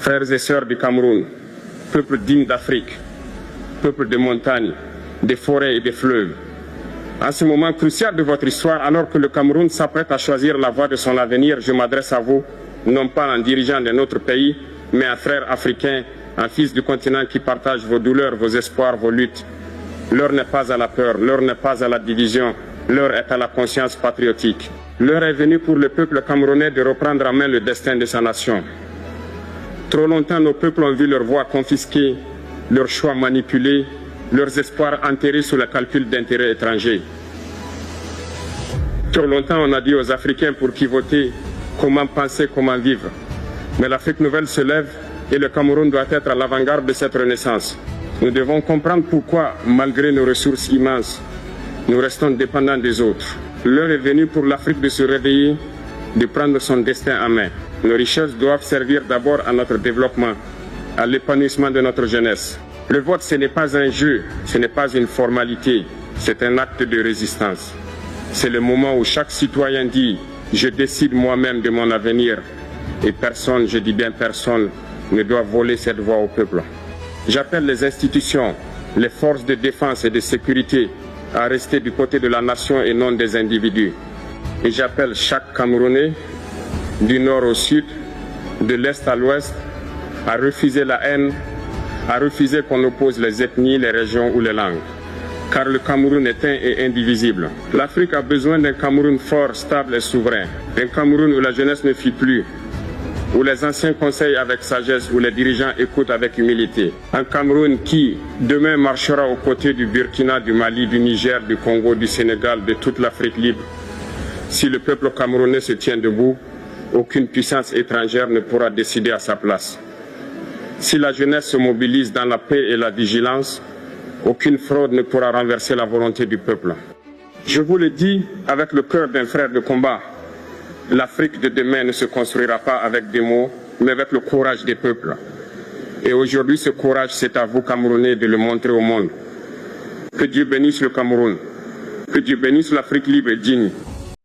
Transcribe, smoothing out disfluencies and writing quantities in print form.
Frères et sœurs du Cameroun, peuple digne d'Afrique, peuple des montagnes, des forêts et des fleuves, en ce moment crucial de votre histoire, alors que le Cameroun s'apprête à choisir la voie de son avenir, je m'adresse à vous, non pas en dirigeant de notre pays, mais en frère africain, en fils du continent qui partage vos douleurs, vos espoirs, vos luttes. L'heure n'est pas à la peur, l'heure n'est pas à la division, l'heure est à la conscience patriotique. L'heure est venue pour le peuple camerounais de reprendre en main le destin de sa nation. Trop longtemps, nos peuples ont vu leur voix confisquée, leurs choix manipulés, leurs espoirs enterrés sous le calcul d'intérêts étrangers. Trop longtemps, on a dit aux Africains pour qui voter, comment penser, comment vivre. Mais l'Afrique nouvelle se lève et le Cameroun doit être à l'avant-garde de cette renaissance. Nous devons comprendre pourquoi, malgré nos ressources immenses, nous restons dépendants des autres. L'heure est venue pour l'Afrique de se réveiller, de prendre son destin en main. Nos richesses doivent servir d'abord à notre développement, à l'épanouissement de notre jeunesse. Le vote, ce n'est pas un jeu, ce n'est pas une formalité, c'est un acte de résistance. C'est le moment où chaque citoyen dit « Je décide moi-même de mon avenir » et personne, je dis bien personne, ne doit voler cette voix au peuple. J'appelle les institutions, les forces de défense et de sécurité à rester du côté de la nation et non des individus. Et j'appelle chaque Camerounais, du nord au sud, de l'est à l'ouest, à refuser la haine, à refuser qu'on oppose les ethnies, les régions ou les langues. Car le Cameroun est un et indivisible. L'Afrique a besoin d'un Cameroun fort, stable et souverain. D'un Cameroun où la jeunesse ne fuit plus, où les anciens conseillent avec sagesse, où les dirigeants écoutent avec humilité. Un Cameroun qui, demain, marchera aux côtés du Burkina, du Mali, du Niger, du Congo, du Sénégal, de toute l'Afrique libre. Si le peuple camerounais se tient debout, aucune puissance étrangère ne pourra décider à sa place. Si la jeunesse se mobilise dans la paix et la vigilance, aucune fraude ne pourra renverser la volonté du peuple. Je vous le dis avec le cœur d'un frère de combat, l'Afrique de demain ne se construira pas avec des mots, mais avec le courage des peuples. Et aujourd'hui, ce courage, c'est à vous, Camerounais, de le montrer au monde. Que Dieu bénisse le Cameroun. Que Dieu bénisse l'Afrique libre et digne.